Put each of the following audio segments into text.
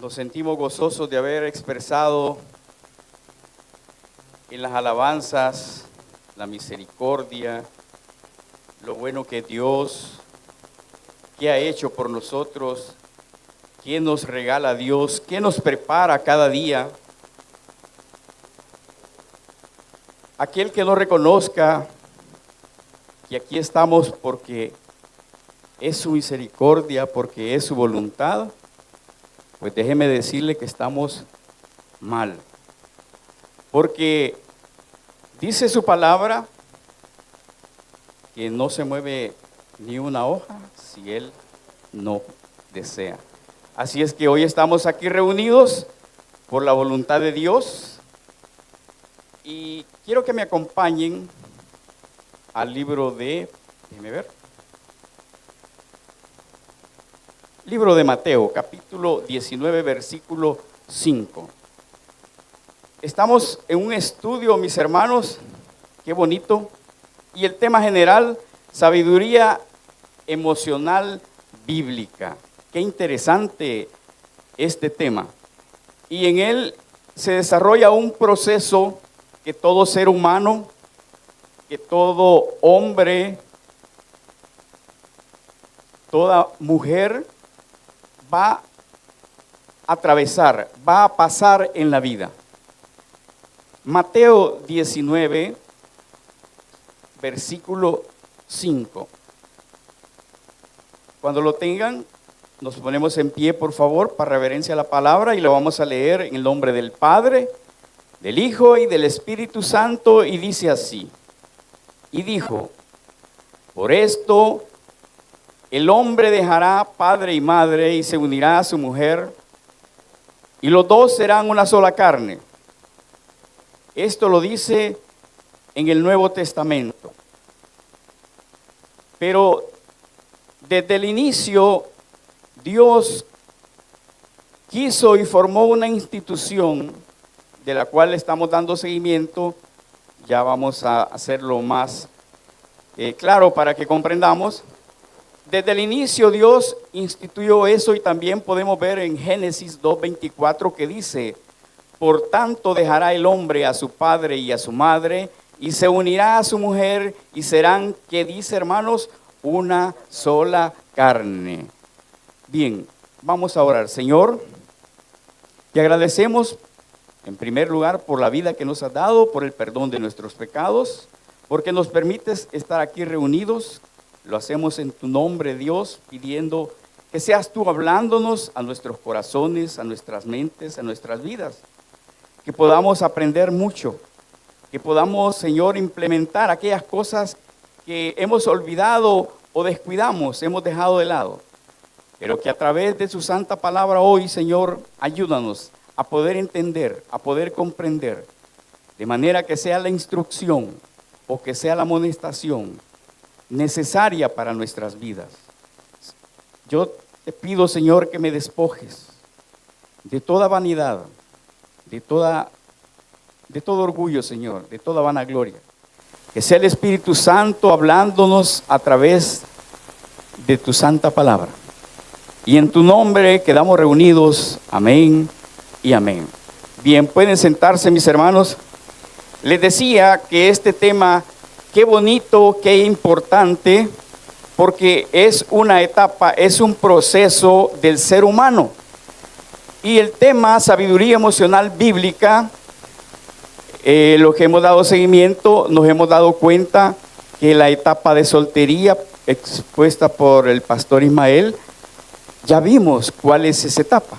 Nos sentimos gozosos de haber expresado en las alabanzas la misericordia, lo bueno que Dios, que ha hecho por nosotros, que nos regala Dios, que nos prepara cada día. Aquel que no reconozca que aquí estamos porque es su misericordia, porque es su voluntad, pues déjeme decirle que estamos mal. Porque dice su palabra que no se mueve ni una hoja si Él no desea. Así es que hoy estamos aquí reunidos por la voluntad de Dios y quiero que me acompañen al libro de, déjeme ver, libro de Mateo, capítulo 19, versículo 5. Estamos en un estudio, mis hermanos, qué bonito, y el tema general, sabiduría emocional bíblica. Qué interesante este tema. Y en él se desarrolla un proceso que todo ser humano, que todo hombre, toda mujer va a atravesar, va a pasar en la vida. Mateo 19, versículo 5. Cuando lo tengan, nos ponemos en pie, por favor, para reverencia a la palabra y lo vamos a leer en el nombre del Padre, del Hijo y del Espíritu Santo, y dice así. Y dijo, por esto el hombre dejará padre y madre y se unirá a su mujer, y los dos serán una sola carne. Esto lo dice en el Nuevo Testamento. Pero desde el inicio, Dios quiso y formó una institución de la cual estamos dando seguimiento. Ya vamos a hacerlo más claro para que comprendamos. Desde el inicio Dios instituyó eso y también podemos ver en Génesis 2:24 que dice, por tanto dejará el hombre a su padre y a su madre y se unirá a su mujer y serán, ¿qué dice, hermanos? Una sola carne. Bien, vamos a orar. Señor, te agradecemos en primer lugar por la vida que nos has dado, por el perdón de nuestros pecados, porque nos permites estar aquí reunidos. Lo hacemos en tu nombre, Dios, pidiendo que seas tú hablándonos a nuestros corazones, a nuestras mentes, a nuestras vidas. Que podamos aprender mucho, que podamos, Señor, implementar aquellas cosas que hemos olvidado o descuidamos, hemos dejado de lado. Pero que a través de su santa palabra hoy, Señor, ayúdanos a poder entender, a poder comprender, de manera que sea la instrucción o que sea la amonestación necesaria para nuestras vidas. Yo te pido, Señor, que me despojes de toda vanidad, de todo orgullo, Señor, de toda vanagloria. Que sea el Espíritu Santo hablándonos a través de tu santa palabra. Y en tu nombre quedamos reunidos. Amén y amén. Bien, pueden sentarse, mis hermanos. Les decía que este tema, qué bonito, qué importante, porque es una etapa, es un proceso del ser humano. Y el tema sabiduría emocional bíblica, lo que hemos dado seguimiento, nos hemos dado cuenta que la etapa de soltería expuesta por el pastor Ismael, ya vimos cuál es esa etapa.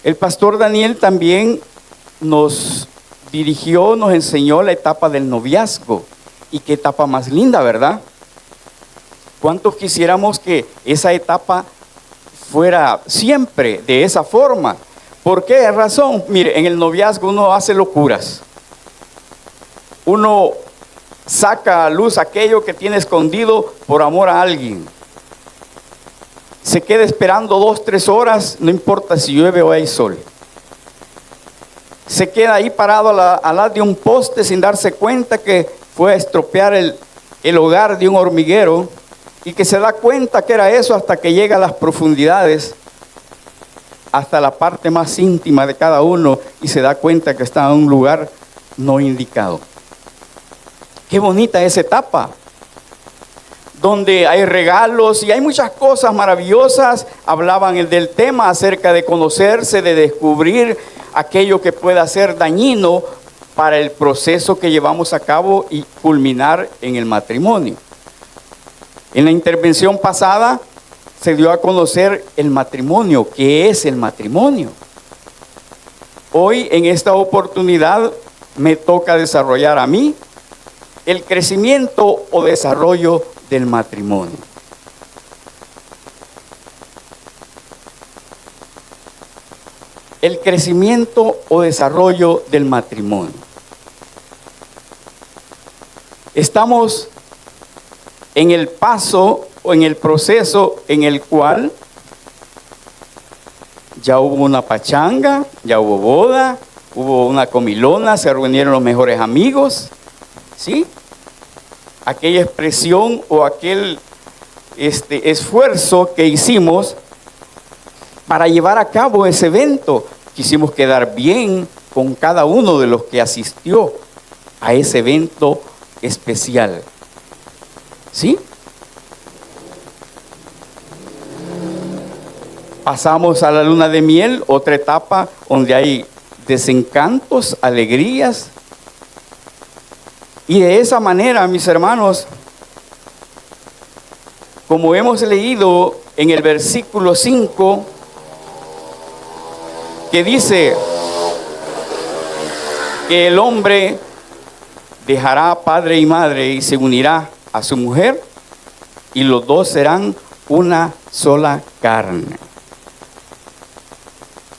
El pastor Daniel también nos dirigió, nos enseñó la etapa del noviazgo. Y qué etapa más linda, ¿verdad? ¿Cuántos quisiéramos que esa etapa fuera siempre de esa forma? ¿Por qué razón? Mire, en el noviazgo uno hace locuras. Uno saca a luz aquello que tiene escondido por amor a alguien. Se queda esperando 2-3 horas, no importa si llueve o hay sol. Se queda ahí parado al lado de un poste sin darse cuenta que fue a estropear el hogar de un hormiguero y que se da cuenta que era eso hasta que llega a las profundidades hasta la parte más íntima de cada uno y se da cuenta que está en un lugar no indicado. Qué bonita esa etapa, donde hay regalos y hay muchas cosas maravillosas. Hablaban del tema acerca de conocerse, de descubrir aquello que pueda ser dañino para el proceso que llevamos a cabo y culminar en el matrimonio. En la intervención pasada se dio a conocer el matrimonio. ¿Qué es el matrimonio? Hoy, en esta oportunidad, me toca desarrollar a mí el crecimiento o desarrollo del matrimonio. El crecimiento o desarrollo del matrimonio. Estamos en el paso o en el proceso en el cual ya hubo una pachanga, ya hubo boda, hubo una comilona, se reunieron los mejores amigos, ¿sí? Aquella expresión o aquel esfuerzo que hicimos para llevar a cabo ese evento. Quisimos quedar bien con cada uno de los que asistió a ese evento especial, ¿sí? Pasamos a la luna de miel, otra etapa donde hay desencantos, alegrías. Y de esa manera, mis hermanos, como hemos leído en el versículo 5, que dice que el hombre dejará padre y madre y se unirá a su mujer y los dos serán una sola carne.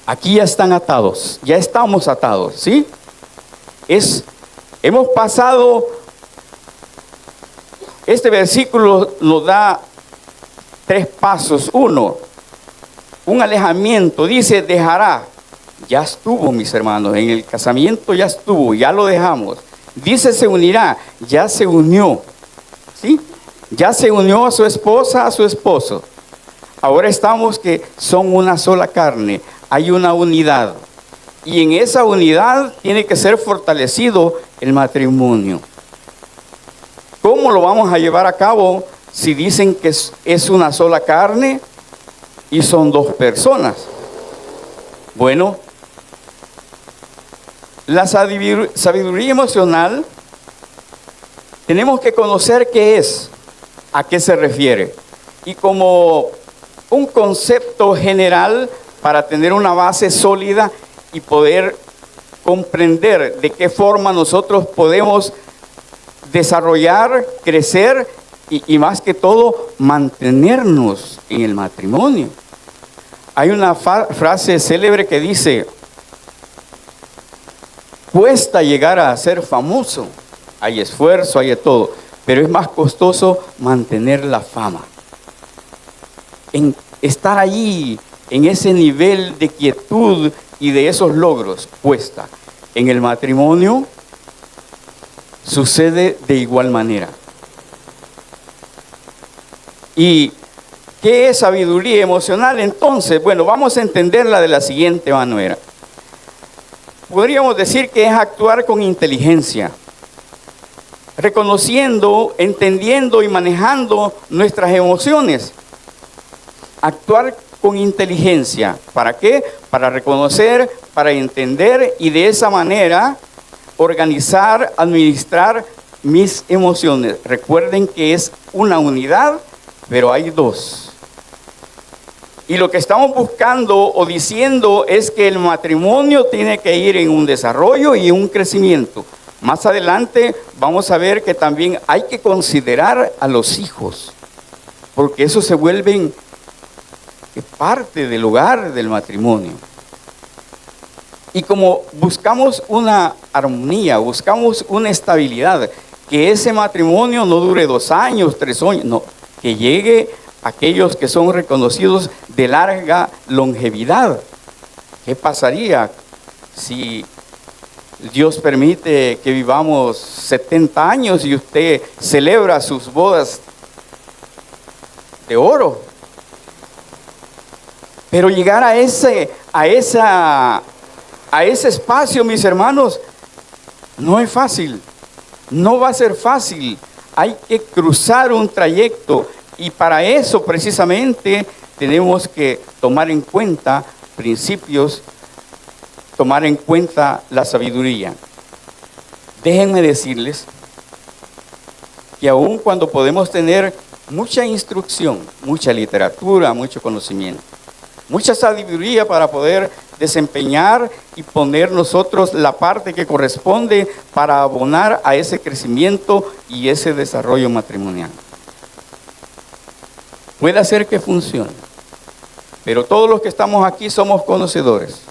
Aquí ya están atados, ya estamos atados, ¿sí? Hemos pasado, este versículo nos da 3 pasos. 1, un alejamiento, dice dejará. Ya estuvo, mis hermanos, en el casamiento ya estuvo, ya lo dejamos. Dice se unirá, ya se unió, ¿sí? Ya se unió a su esposa, a su esposo. Ahora estamos que son una sola carne, hay una unidad. Y en esa unidad tiene que ser fortalecido el matrimonio. ¿Cómo lo vamos a llevar a cabo si dicen que es una sola carne y son 2 personas? Bueno, la sabiduría emocional tenemos que conocer qué es, a qué se refiere. Y como un concepto general para tener una base sólida y poder comprender de qué forma nosotros podemos desarrollar, crecer y más que todo mantenernos en el matrimonio. Hay una frase célebre que dice: cuesta llegar a ser famoso, hay esfuerzo, hay de todo, pero es más costoso mantener la fama. En estar allí, en ese nivel de quietud y de esos logros, cuesta. En el matrimonio sucede de igual manera. ¿Y qué es sabiduría emocional entonces? Bueno, vamos a entenderla de la siguiente manera. Podríamos decir que es actuar con inteligencia, reconociendo, entendiendo y manejando nuestras emociones. Actuar con inteligencia. ¿Para qué? Para reconocer, para entender y de esa manera organizar, administrar mis emociones. Recuerden que es una unidad, pero hay 2. Y lo que estamos buscando o diciendo es que el matrimonio tiene que ir en un desarrollo y en un crecimiento. Más adelante vamos a ver que también hay que considerar a los hijos, porque eso se vuelven parte del hogar del matrimonio. Y como buscamos una armonía, buscamos una estabilidad, que ese matrimonio no dure 2 años, 3 años, no, que llegue a aquellos que son reconocidos de larga longevidad. ¿Qué pasaría si Dios permite que vivamos 70 años y usted celebra sus bodas de oro? Pero llegar a a ese espacio, mis hermanos, no es fácil. No va a ser fácil. Hay que cruzar un trayecto y para eso precisamente tenemos que tomar en cuenta principios, tomar en cuenta la sabiduría. Déjenme decirles que aun cuando podemos tener mucha instrucción, mucha literatura, mucho conocimiento, mucha sabiduría para poder desempeñar y poner nosotros la parte que corresponde para abonar a ese crecimiento y ese desarrollo matrimonial. Puede hacer que funcione, pero todos los que estamos aquí somos conocedores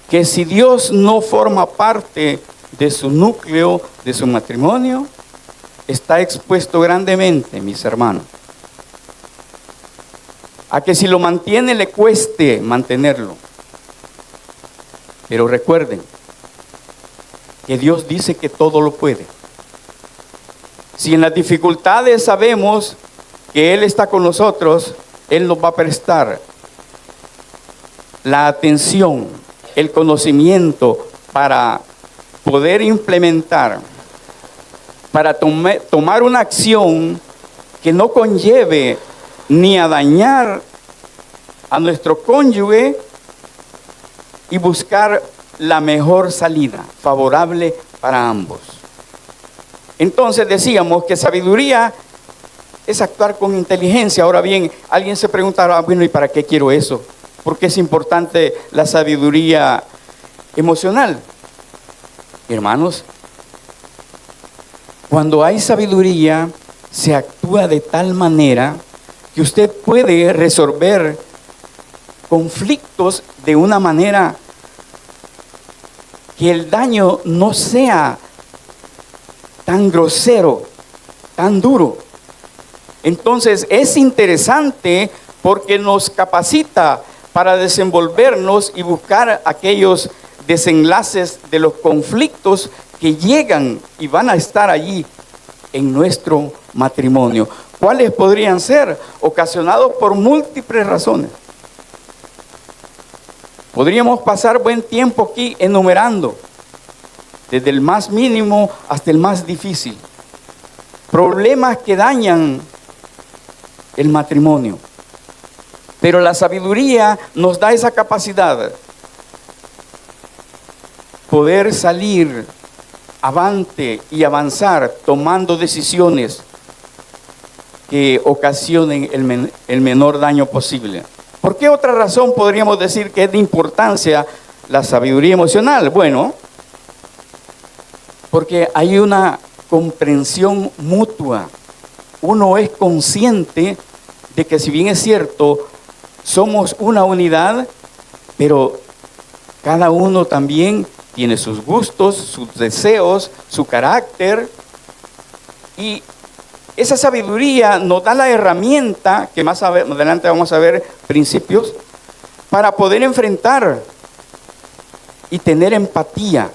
que si Dios no forma parte de su núcleo, de su matrimonio, está expuesto grandemente, mis hermanos, a que si lo mantiene le cueste mantenerlo. Pero recuerden que Dios dice que todo lo puede. Si en las dificultades sabemos que Él está con nosotros, Él nos va a prestar la atención, el conocimiento para poder implementar, para tomar una acción que no conlleve ni a dañar a nuestro cónyuge y buscar la mejor salida, favorable para ambos. Entonces decíamos que sabiduría es actuar con inteligencia. Ahora bien, alguien se preguntará, bueno, ¿y para qué quiero eso? ¿Por qué es importante la sabiduría emocional? Hermanos, cuando hay sabiduría, se actúa de tal manera que usted puede resolver conflictos de una manera que el daño no sea tan grosero, tan duro. Entonces es interesante porque nos capacita para desenvolvernos y buscar aquellos desenlaces de los conflictos que llegan y van a estar allí en nuestro matrimonio. ¿Cuáles podrían ser? Ocasionados por múltiples razones. Podríamos pasar buen tiempo aquí enumerando, desde el más mínimo hasta el más difícil. Problemas que dañan el matrimonio. Pero la sabiduría nos da esa capacidad, poder salir avante y avanzar tomando decisiones que ocasionen el menor daño posible. ¿Por qué otra razón podríamos decir que es de importancia la sabiduría emocional? Bueno, porque hay una comprensión mutua. Uno es consciente de que si bien es cierto, somos una unidad, pero cada uno también tiene sus gustos, sus deseos, su carácter. Y esa sabiduría nos da la herramienta, que más adelante vamos a ver principios, para poder enfrentar y tener empatía,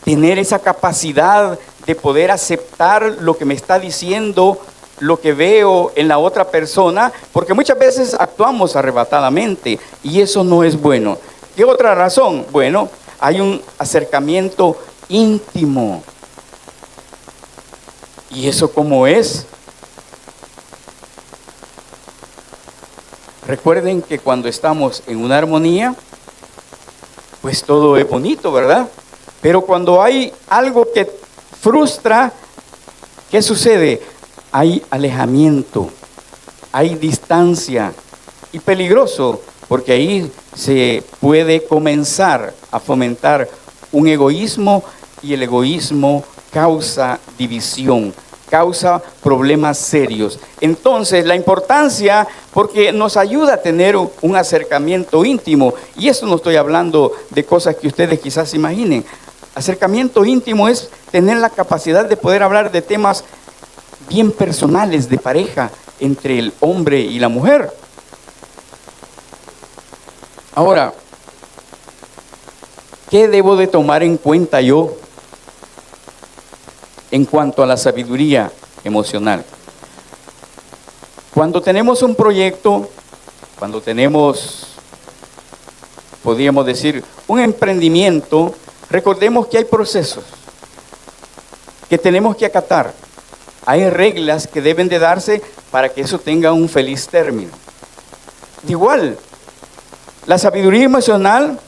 tener esa capacidad de poder aceptar lo que me está diciendo, lo que veo en la otra persona, porque muchas veces actuamos arrebatadamente y eso no es bueno. ¿Qué otra razón? Bueno, hay un acercamiento íntimo. ¿Y eso cómo es? Recuerden que cuando estamos en una armonía, pues todo es bonito, ¿verdad? Pero cuando hay algo que frustra, ¿qué sucede? Hay alejamiento, hay distancia y peligroso, porque ahí se puede comenzar a fomentar un egoísmo y el egoísmo causa división, causa problemas serios. Entonces, la importancia, porque nos ayuda a tener un acercamiento íntimo, y esto no estoy hablando de cosas que ustedes quizás imaginen. Acercamiento íntimo es tener la capacidad de poder hablar de temas bien personales de pareja entre el hombre y la mujer. Ahora, ¿qué debo de tomar en cuenta yo en cuanto a la sabiduría emocional? Cuando tenemos un proyecto, cuando tenemos podríamos decir, un emprendimiento, recordemos que hay procesos que tenemos que acatar. Hay reglas que deben de darse para que eso tenga un feliz término. Igual, la sabiduría emocional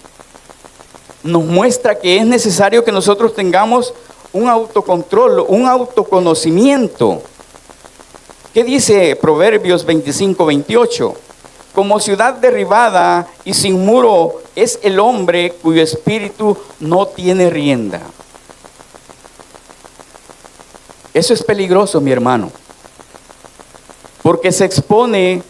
nos muestra que es necesario que nosotros tengamos un autocontrol, un autoconocimiento. ¿Qué dice Proverbios 25-28? Como ciudad derribada y sin muro es el hombre cuyo espíritu no tiene rienda. Eso es peligroso, mi hermano, porque se expone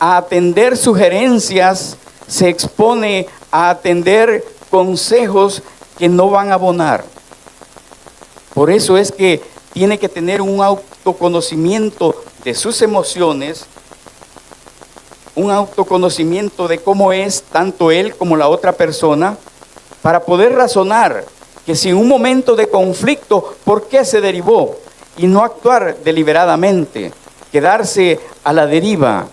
a atender sugerencias, se expone a atender consejos que no van a abonar. Por eso es que tiene que tener un autoconocimiento de sus emociones, un autoconocimiento de cómo es tanto él como la otra persona, para poder razonar que si en un momento de conflicto, ¿por qué se derivó? Y no actuar deliberadamente, quedarse a la deriva.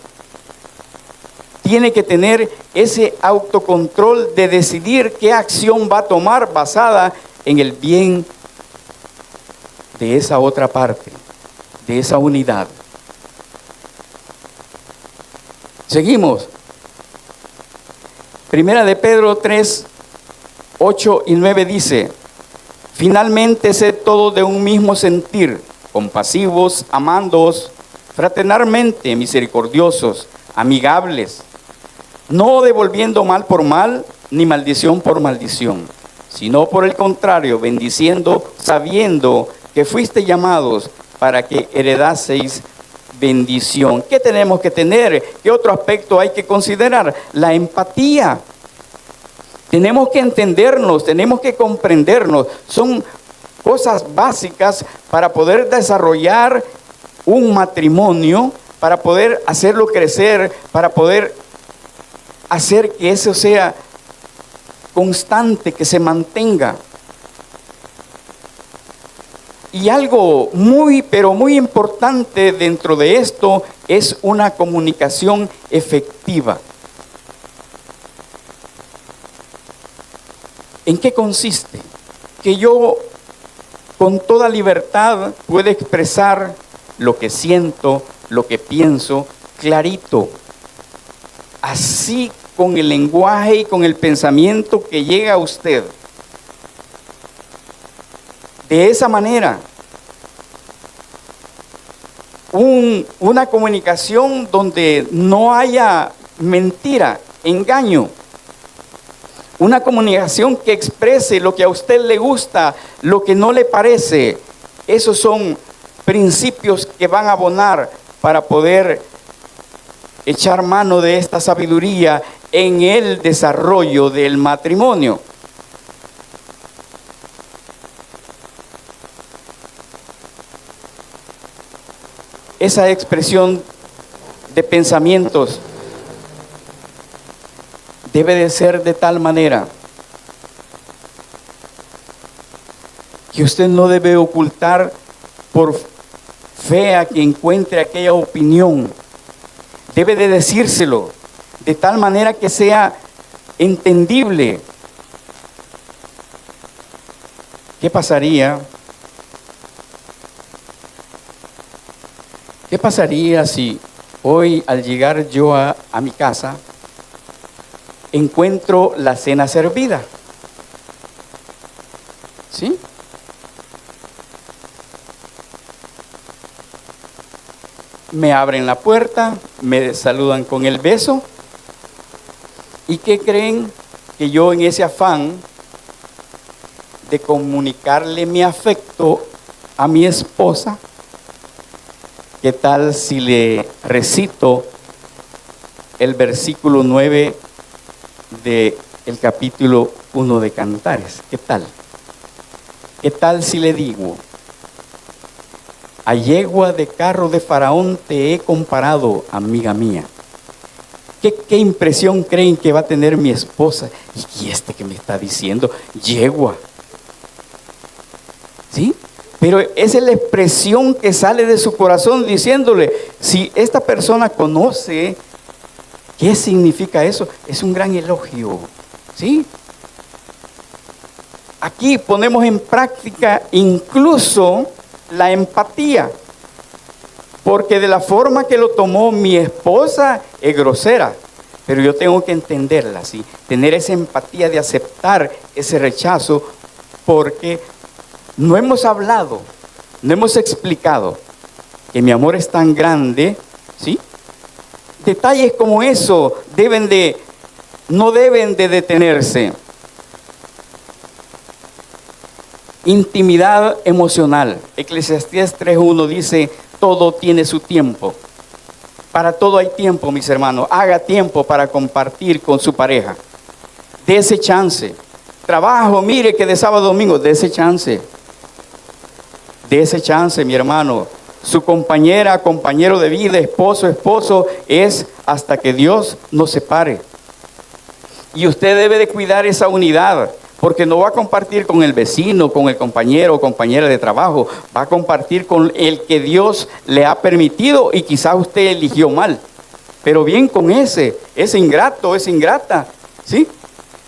Tiene que tener ese autocontrol de decidir qué acción va a tomar basada en el bien de esa otra parte, de esa unidad. Seguimos. Primera de Pedro 3, 8 y 9 dice: finalmente sed todos de un mismo sentir, compasivos, amándoos fraternalmente, misericordiosos, amigables, no devolviendo mal por mal, ni maldición por maldición, sino por el contrario, bendiciendo, sabiendo que fuiste llamados para que heredaseis bendición. ¿Qué tenemos que tener? ¿Qué otro aspecto hay que considerar? La empatía. Tenemos que entendernos, tenemos que comprendernos. Son cosas básicas para poder desarrollar un matrimonio, para poder hacerlo crecer, para poder hacer que eso sea constante, que se mantenga. Y algo muy, pero muy importante dentro de esto es una comunicación efectiva. ¿En qué consiste? Que yo con toda libertad pueda expresar lo que siento, lo que pienso, clarito. Así con el lenguaje y con el pensamiento que llega a usted. De esa manera, una comunicación donde no haya mentira, engaño. Una comunicación que exprese lo que a usted le gusta, lo que no le parece. Esos son principios que van a abonar para poder echar mano de esta sabiduría en el desarrollo del matrimonio. Esa expresión de pensamientos debe de ser de tal manera que usted no debe ocultar por fea que encuentre aquella opinión. Debe de decírselo de tal manera que sea entendible. ¿Qué pasaría? ¿Qué pasaría si hoy al llegar yo a mi casa encuentro la cena servida? ¿Sí? Me abren la puerta, me saludan con el beso. ¿Y qué creen? Que yo en ese afán de comunicarle mi afecto a mi esposa, ¿qué tal si le recito el versículo 9 del capítulo 1 de Cantares? ¿Qué tal? ¿Qué tal si le digo: a yegua de carro de Faraón te he comparado, amiga mía? ¿Qué impresión creen que va a tener mi esposa? ¿Y este que me está diciendo? Yegua. ¿Sí? Pero esa es la expresión que sale de su corazón diciéndole: si esta persona conoce ¿Qué significa eso? Es un gran elogio, ¿sí? Aquí ponemos en práctica incluso la empatía, porque de la forma que lo tomó mi esposa es grosera, pero yo tengo que entenderla, ¿sí? Tener esa empatía de aceptar ese rechazo, porque no hemos hablado, no hemos explicado que mi amor es tan grande, ¿sí? Detalles como eso no deben de detenerse. Intimidad emocional. Eclesiastés 3:1 dice, todo tiene su tiempo. Para todo hay tiempo, mis hermanos. Haga tiempo para compartir con su pareja. Dé ese chance. Trabajo, mire que de sábado a domingo, dé ese chance. Dé ese chance, mi hermano. Su compañera, compañero de vida, esposo, es hasta que Dios nos separe. Y usted debe de cuidar esa unidad, porque no va a compartir con el vecino, con el compañero o compañera de trabajo, va a compartir con el que Dios le ha permitido y quizás usted eligió mal. Pero bien con ese ingrato, esa ingrata, ¿sí?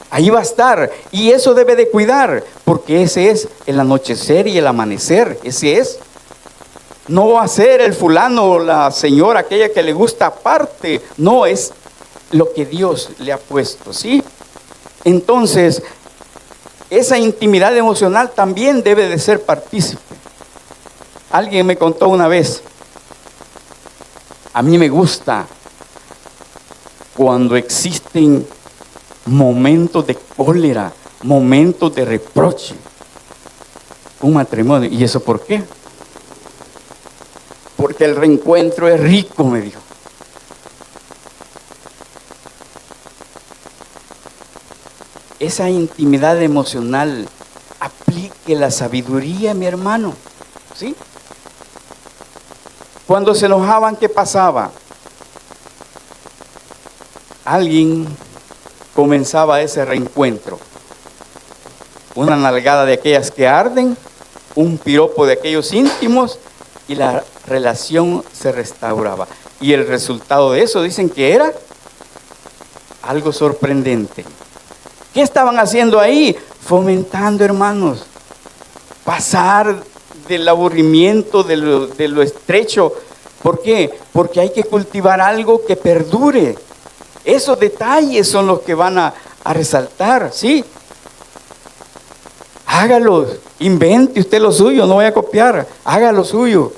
Ahí va a estar. Y eso debe de cuidar, porque ese es el anochecer y el amanecer, ese es. No va a ser el fulano o la señora, aquella que le gusta aparte. No, es lo que Dios le ha puesto, ¿sí? Entonces, esa intimidad emocional también debe de ser partícipe. Alguien me contó una vez, a mí me gusta cuando existen momentos de cólera, momentos de reproche. Un matrimonio. ¿Y eso por qué? Porque el reencuentro es rico, me dijo. Esa intimidad emocional, aplique la sabiduría, mi hermano, ¿sí? Cuando se enojaban, ¿qué pasaba? Alguien comenzaba ese reencuentro. Una nalgada de aquellas que arden, un piropo de aquellos íntimos, y la relación se restauraba. Y el resultado de eso dicen que era algo sorprendente. ¿Qué estaban haciendo ahí? Fomentando, hermanos, pasar del aburrimiento, de lo estrecho. ¿Por qué? Porque hay que cultivar algo que perdure. Esos detalles son los que van a resaltar, ¿sí? Hágalo, invente usted lo suyo, no vaya a copiar, haga lo suyo.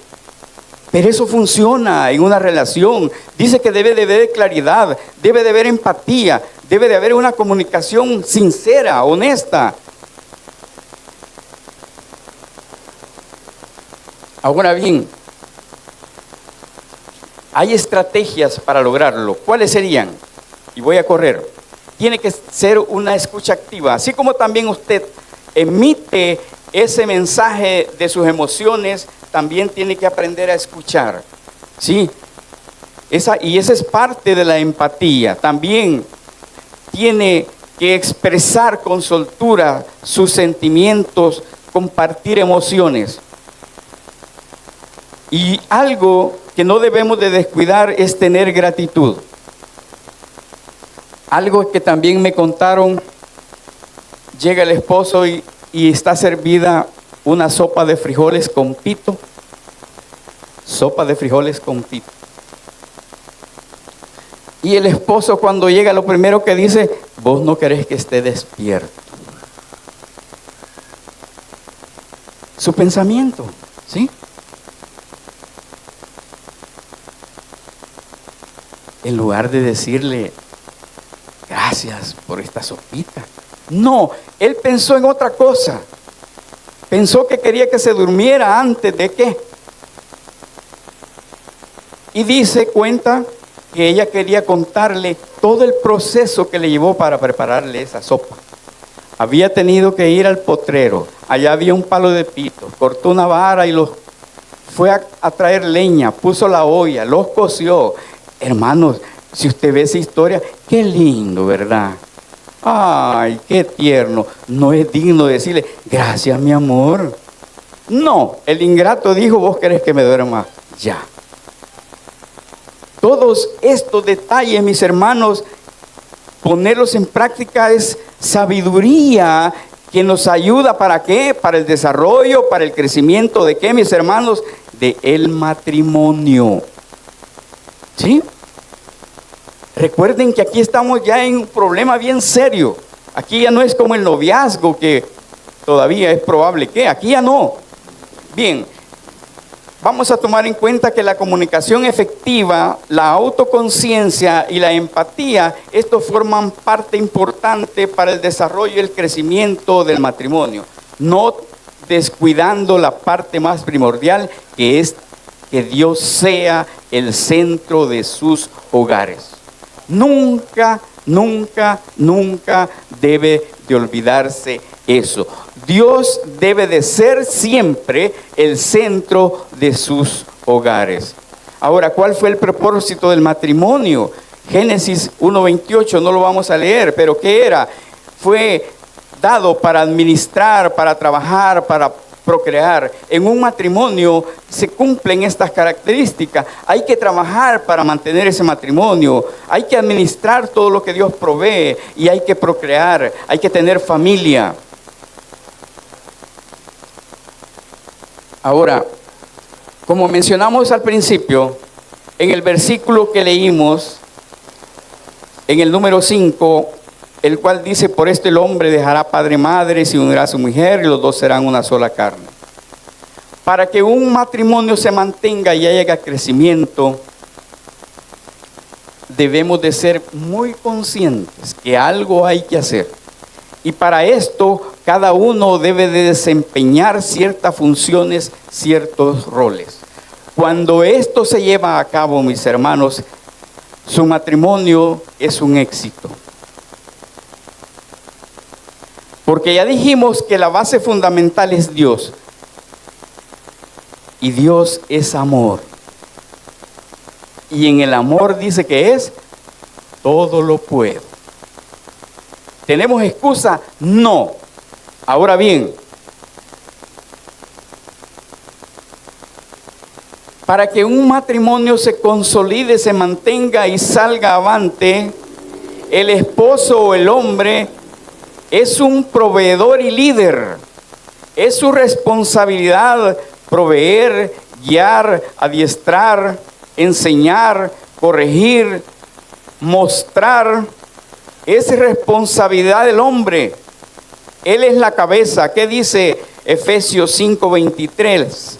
Pero eso funciona en una relación. Dice que debe de haber claridad, debe de haber empatía, debe de haber una comunicación sincera, honesta. Ahora bien, hay estrategias para lograrlo. ¿Cuáles serían? Y voy a correr. Tiene que ser una escucha activa, así como también usted emite ese mensaje de sus emociones, también tiene que aprender a escuchar, ¿sí? Esa es parte de la empatía. También tiene que expresar con soltura sus sentimientos, compartir emociones. Y algo que no debemos de descuidar es tener gratitud. Algo que también me contaron, llega el esposo y está servida una sopa de frijoles con pito. Sopa de frijoles con pito. Y el esposo cuando llega lo primero que dice, vos no querés que esté despierto. Su pensamiento, ¿sí? En lugar de decirle, gracias por esta sopita. No, él pensó en otra cosa. Pensó que quería que se durmiera antes de qué. Y cuenta que ella quería contarle todo el proceso que le llevó para prepararle esa sopa. Había tenido que ir al potrero. Allá había un palo de pito. Cortó una vara y fue a traer leña. Puso la olla, los coció. Hermanos, si usted ve esa historia, qué lindo, ¿verdad? Ay, qué tierno. No es digno decirle, gracias, mi amor. No, el ingrato dijo, vos querés que me duerma ya. Todos estos detalles, mis hermanos, ponerlos en práctica es sabiduría que nos ayuda, ¿para qué? Para el desarrollo, para el crecimiento de ¿qué, mis hermanos? De el matrimonio. ¿Sí? Recuerden que aquí estamos ya en un problema bien serio. Aquí ya no es como el noviazgo, que todavía es probable que, aquí ya no. Bien, vamos a tomar en cuenta que la comunicación efectiva, la autoconciencia y la empatía, estos forman parte importante para el desarrollo y el crecimiento del matrimonio, no descuidando la parte más primordial, que es que Dios sea el centro de sus hogares. Nunca, nunca, nunca debe de olvidarse eso. Dios debe de ser siempre el centro de sus hogares. Ahora, ¿cuál fue el propósito del matrimonio? Génesis 1:28, no lo vamos a leer, pero ¿qué era? Fue dado para administrar, para trabajar, para procrear. En un matrimonio se cumplen estas características. Hay que trabajar para mantener ese matrimonio. Hay que administrar todo lo que Dios provee y hay que procrear. Hay que tener familia. Ahora, como mencionamos al principio, en el versículo que leímos, en el número 5, el cual dice: por esto el hombre dejará padre y madre, se unirá a su mujer y los dos serán una sola carne. Para que un matrimonio se mantenga y haya crecimiento, debemos de ser muy conscientes que algo hay que hacer. Y para esto, cada uno debe de desempeñar ciertas funciones, ciertos roles. Cuando esto se lleva a cabo, mis hermanos, su matrimonio es un éxito. Porque ya dijimos que la base fundamental es Dios. Y Dios es amor. Y en el amor dice que es todo lo puedo. ¿Tenemos excusa? No. Ahora bien, para que un matrimonio se consolide, se mantenga y salga avante, el esposo o el hombre es un proveedor y líder. Es su responsabilidad proveer, guiar, adiestrar, enseñar, corregir, mostrar. Es responsabilidad del hombre. Él es la cabeza. ¿Qué dice Efesios 5:23?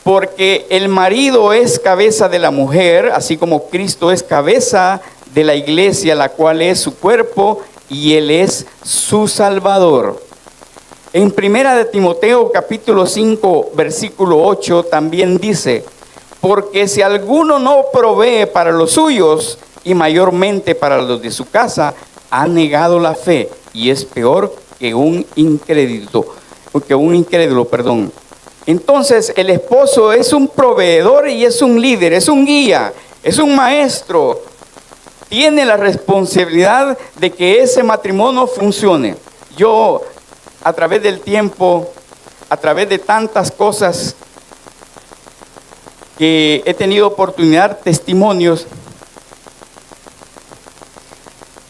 Porque el marido es cabeza de la mujer, así como Cristo es cabeza de la iglesia, la cual es su cuerpo, y Él es su Salvador. En primera de Timoteo capítulo 5 versículo 8 también dice: porque si alguno no provee para los suyos y mayormente para los de su casa, ha negado la fe y es peor que un incrédulo. Entonces el esposo es un proveedor y es un líder, es un guía, es un maestro. Tiene la responsabilidad de que ese matrimonio funcione. Yo, a través del tiempo, a través de tantas cosas que he tenido oportunidad, testimonios,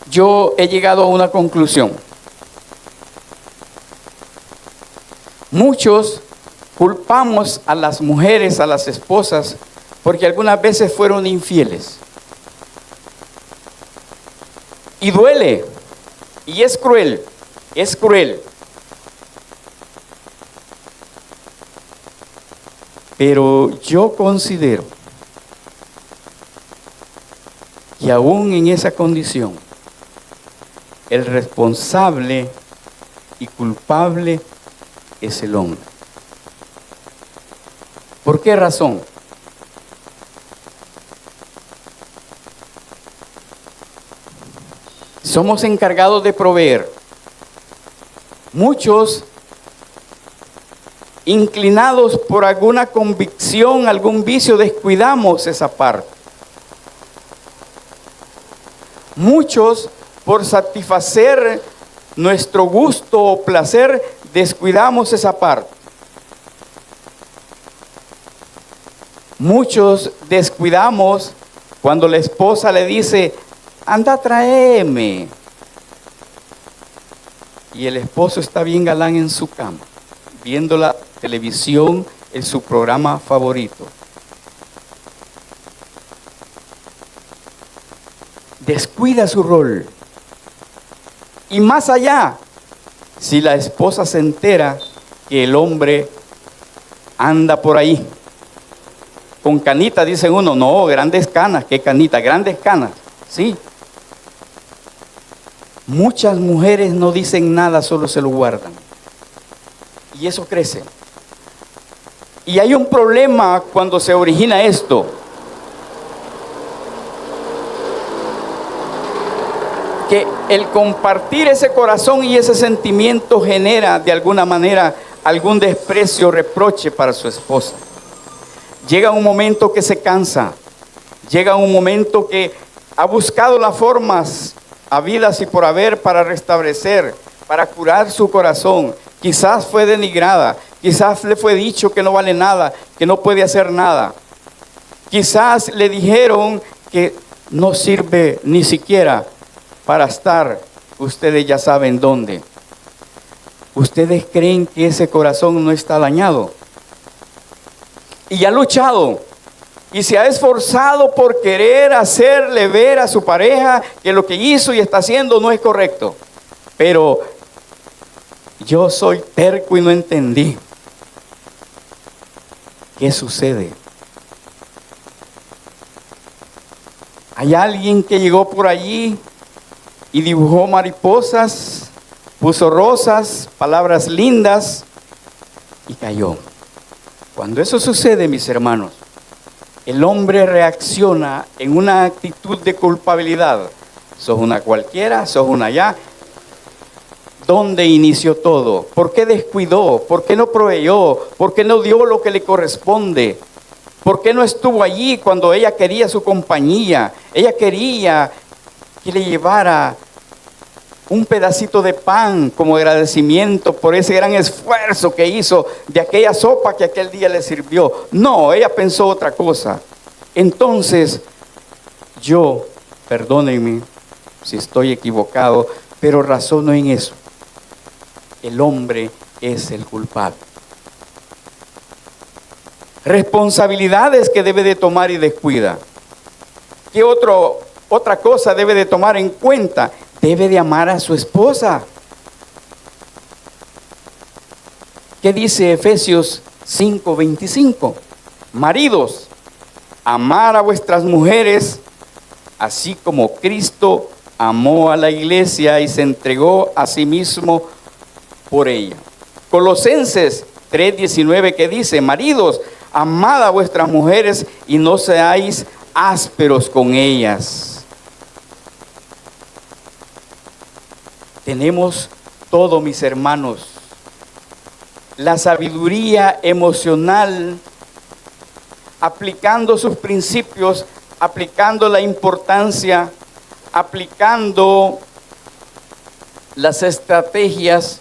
yo he llegado a una conclusión. Muchos culpamos a las mujeres, a las esposas, porque algunas veces fueron infieles. Y duele, y es cruel, es cruel. Pero yo considero que aún en esa condición, el responsable y culpable es el hombre. ¿Por qué razón? Somos encargados de proveer. Muchos, inclinados por alguna convicción, algún vicio, descuidamos esa parte. Muchos, por satisfacer nuestro gusto o placer, descuidamos esa parte. Muchos descuidamos Cuando la esposa le dice, anda, tráeme. Y el esposo está bien galán en su cama, viendo la televisión en su programa favorito. Descuida su rol. Y más allá, si la esposa se entera que el hombre anda por ahí con canitas, dice uno, no, grandes canas, ¿qué canitas? Grandes canas, sí. Muchas mujeres no dicen nada, solo se lo guardan. Y eso crece. Y hay un problema cuando se origina esto. Que el compartir ese corazón y ese sentimiento genera de alguna manera algún desprecio o reproche para su esposa. Llega un momento que se cansa. Llega un momento que ha buscado las formas habidas y por haber para restablecer, para curar su corazón. Quizás fue denigrada, quizás le fue dicho que no vale nada, que no puede hacer nada. Quizás le dijeron que no sirve ni siquiera para estar, ustedes ya saben dónde. ¿Ustedes creen que ese corazón no está dañado? Y ha luchado. Y se ha esforzado por querer hacerle ver a su pareja que lo que hizo y está haciendo no es correcto. Pero yo soy terco y no entendí. ¿Qué sucede? Hay alguien que llegó por allí y dibujó mariposas, puso rosas, palabras lindas y cayó. Cuando eso sucede, mis hermanos, el hombre reacciona en una actitud de culpabilidad. Sos una cualquiera, sos una ya. ¿Dónde inició todo? ¿Por qué descuidó? ¿Por qué no proveyó? ¿Por qué no dio lo que le corresponde? ¿Por qué no estuvo allí cuando ella quería su compañía? Ella quería que le llevara un pedacito de pan como agradecimiento por ese gran esfuerzo que hizo de aquella sopa que aquel día le sirvió. No, ella pensó otra cosa. Entonces, yo, perdónenme si estoy equivocado, pero razono en eso. El hombre es el culpable. Responsabilidades que debe de tomar y descuida. ¿Qué otra cosa debe de tomar en cuenta? Debe de amar a su esposa. ¿Qué dice Efesios 5:25? Maridos, amar a vuestras mujeres, así como Cristo amó a la iglesia y se entregó a sí mismo por ella. Colosenses 3:19 que dice, maridos, amad a vuestras mujeres y no seáis ásperos con ellas. Tenemos todo, mis hermanos. La sabiduría emocional, aplicando sus principios, aplicando la importancia, aplicando las estrategias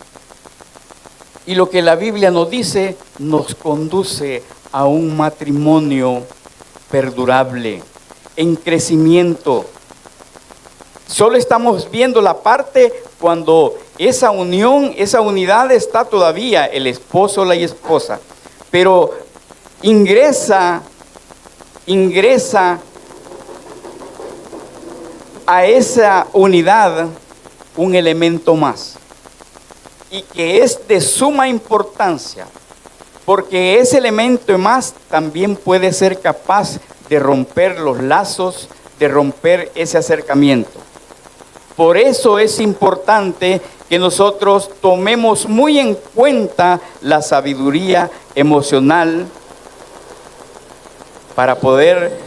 y lo que la Biblia nos dice, nos conduce a un matrimonio perdurable, en crecimiento. Solo estamos viendo la parte cuando esa unión, esa unidad está todavía el esposo, la esposa. Pero ingresa a esa unidad un elemento más. Y que es de suma importancia. Porque ese elemento más también puede ser capaz de romper los lazos, de romper ese acercamiento. Por eso es importante que nosotros tomemos muy en cuenta la sabiduría emocional para poder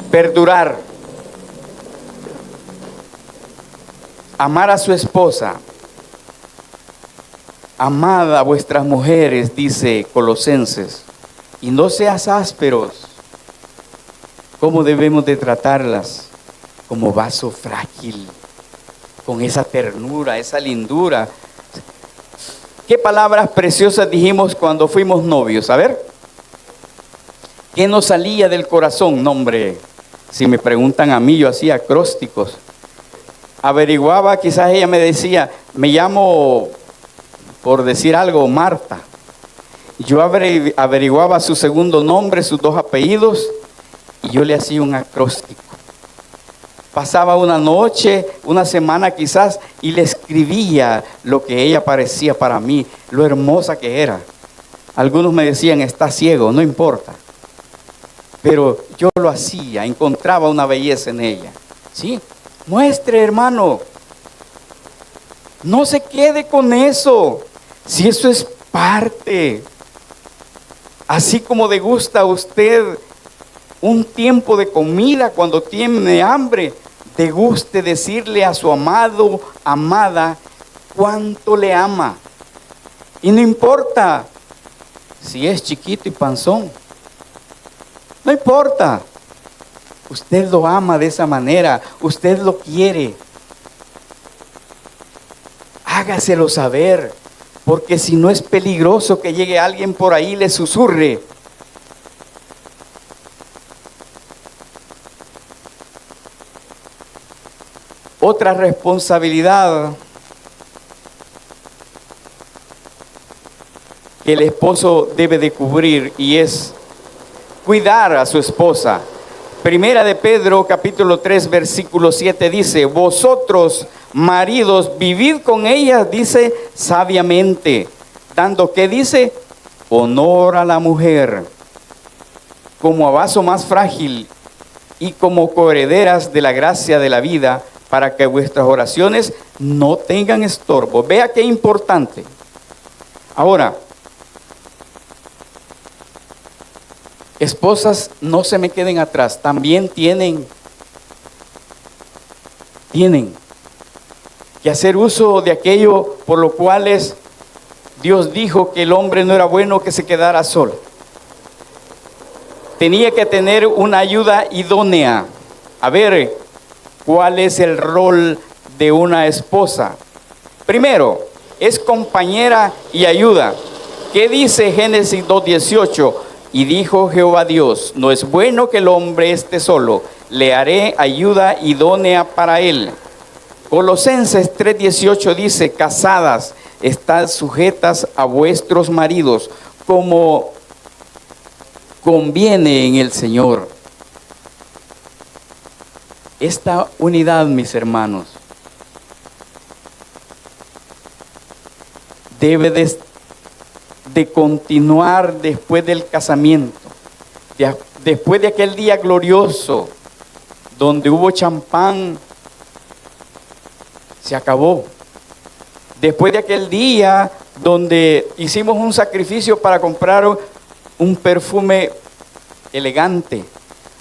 perdurar. Amar a su esposa. Amad a vuestras mujeres, dice Colosenses, y no seas ásperos. ¿Cómo debemos de tratarlas? Como vaso frágil, con esa ternura, esa lindura. ¿Qué palabras preciosas dijimos cuando fuimos novios? A ver, ¿qué nos salía del corazón? No, hombre, Si me preguntan a mí, yo hacía acrósticos. Averiguaba, quizás ella me decía, me llamo, por decir algo, Marta. Yo averiguaba su segundo nombre, sus 2 apellidos, y yo le hacía un acróstico. Pasaba una noche, una semana quizás, y le escribía lo que ella parecía para mí, lo hermosa que era. Algunos me decían, está ciego, no importa. Pero yo lo hacía, encontraba una belleza en ella. ¿Sí? Muestre, hermano. No se quede con eso. Si eso es parte. Así como degusta usted un tiempo de comida cuando tiene hambre, deguste decirle a su amado, amada, cuánto le ama. Y no importa si es chiquito y panzón. No importa. Usted lo ama de esa manera. Usted lo quiere. Hágaselo saber. Porque si no es peligroso que llegue alguien por ahí y le susurre. Otra responsabilidad que el esposo debe de cubrir y es cuidar a su esposa. Primera de Pedro, capítulo 3, versículo 7 dice, vosotros, maridos, vivid con ellas, dice, sabiamente, dando, ¿qué dice? Honor a la mujer, como a vaso más frágil y como coherederas de la gracia de la vida, para que vuestras oraciones no tengan estorbo. Vea qué importante. Ahora, esposas, no se me queden atrás. También tienen que hacer uso de aquello por lo cual Dios dijo que el hombre no era bueno que se quedara solo. Tenía que tener una ayuda idónea. A ver, ¿cuál es el rol de una esposa? Primero, es compañera y ayuda. ¿Qué dice Génesis 2:18? Y dijo Jehová Dios, no es bueno que el hombre esté solo, le haré ayuda idónea para él. Colosenses 3:18 dice, casadas, estad sujetas a vuestros maridos, como conviene en el Señor. Esta unidad, mis hermanos, debe de continuar después del casamiento, después de aquel día glorioso donde hubo champán, se acabó. Después de aquel día donde hicimos un sacrificio para comprar un perfume elegante,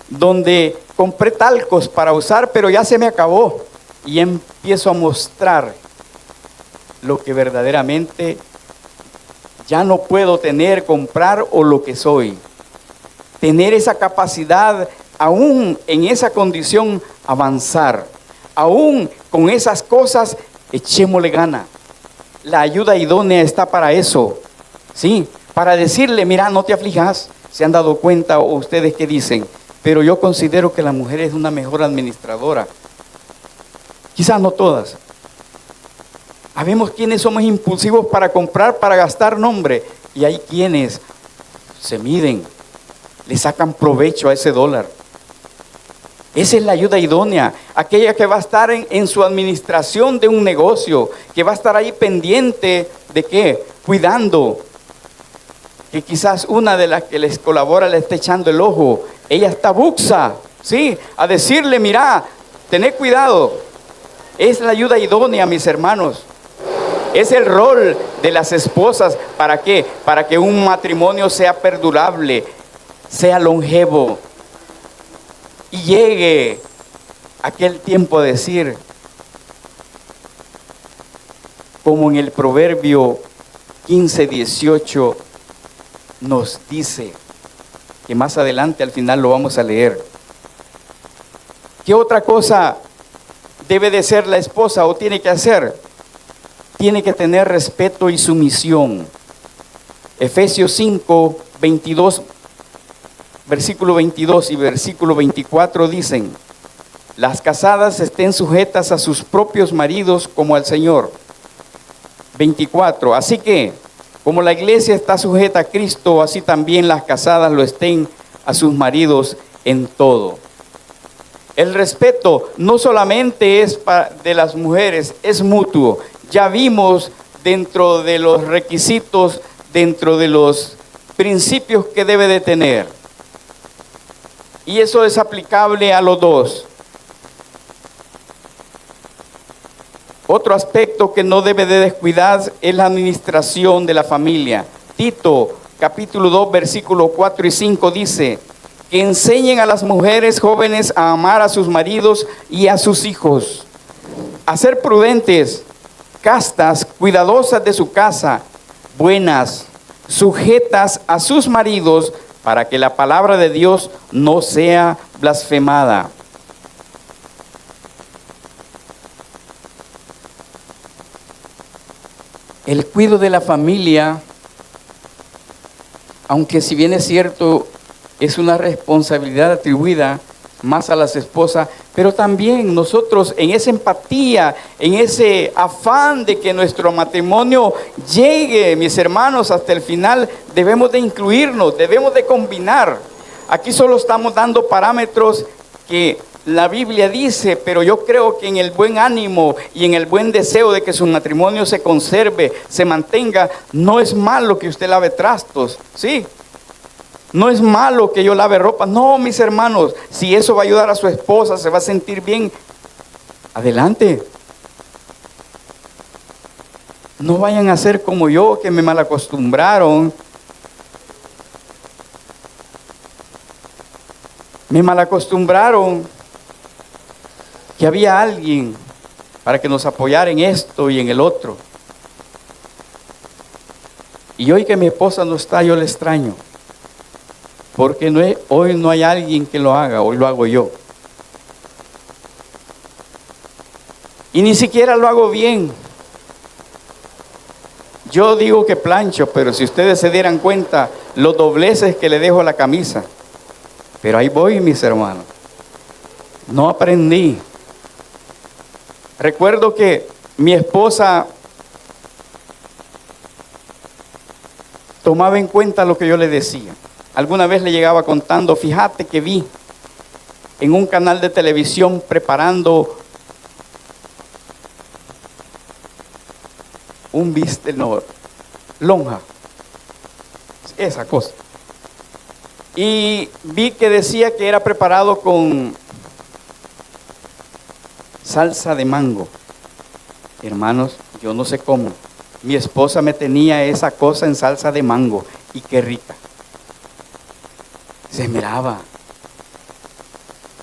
donde compré talcos para usar, pero ya se me acabó y empiezo a mostrar lo que verdaderamente ya no puedo tener, comprar o lo que soy. Tener esa capacidad, aún en esa condición, avanzar. Aún con esas cosas, echémosle gana. La ayuda idónea está para eso. Sí, para decirle, mira, no te aflijas. ¿Se han dado cuenta o ustedes qué dicen? Pero yo considero que la mujer es una mejor administradora. Quizás no todas. Habemos quienes somos impulsivos para comprar, para gastar nombre. Y hay quienes se miden, le sacan provecho a ese dólar. Esa es la ayuda idónea. Aquella que va a estar en su administración de un negocio. Que va a estar ahí pendiente de ¿qué? Cuidando. Que quizás una de las que les colabora le esté echando el ojo. Ella está buxa, ¿sí? A decirle, mira, tened cuidado. Es la ayuda idónea, mis hermanos. Es el rol de las esposas. ¿Para qué? Para que un matrimonio sea perdurable, sea longevo. Y llegue aquel tiempo a decir, como en el Proverbio 15:18 nos dice, que más adelante al final lo vamos a leer. ¿Qué otra cosa debe de ser la esposa o tiene que hacer? Tiene que tener respeto y sumisión. Efesios 5:22 versículo 22 y versículo 24 dicen: las casadas estén sujetas a sus propios maridos como al Señor. 24. Así que, como la iglesia está sujeta a Cristo, así también las casadas lo estén a sus maridos en todo. El respeto no solamente es de las mujeres, es mutuo. Ya vimos dentro de los requisitos, dentro de los principios que debe de tener. Y eso es aplicable a los dos. Otro aspecto que no debe de descuidar es la administración de la familia. Tito, capítulo 2, versículos 4 y 5 dice: que enseñen a las mujeres jóvenes a amar a sus maridos y a sus hijos, a ser prudentes, castas, cuidadosas de su casa, buenas, sujetas a sus maridos, para que la palabra de Dios no sea blasfemada. El cuidado de la familia, aunque si bien es cierto, es una responsabilidad atribuida más a las esposas, pero también nosotros en esa empatía, en ese afán de que nuestro matrimonio llegue, mis hermanos, hasta el final, debemos de incluirnos, debemos de combinar. Aquí solo estamos dando parámetros que la Biblia dice, pero yo creo que en el buen ánimo y en el buen deseo de que su matrimonio se conserve, se mantenga, no es malo que usted lave trastos, ¿sí? No es malo que yo lave ropa. No, mis hermanos, si eso va a ayudar a su esposa, se va a sentir bien, adelante. No vayan a ser como yo, que me malacostumbraron. Me malacostumbraron que había alguien para que nos apoyara en esto y en el otro. Y hoy que mi esposa no está, yo le extraño. Porque hoy no hay alguien que lo haga, hoy lo hago yo. Y ni siquiera lo hago bien. Yo digo que plancho, pero si ustedes se dieran cuenta, los dobleces que le dejo a la camisa. Pero ahí voy, mis hermanos. No aprendí. Recuerdo que mi esposa tomaba en cuenta lo que yo le decía. Alguna vez le llegaba contando: fíjate que vi en un canal de televisión preparando un bistec, no, lonja, esa cosa. Y vi que decía que era preparado con salsa de mango. Hermanos, yo no sé cómo. Mi esposa me tenía esa cosa en salsa de mango y qué rica. Se miraba.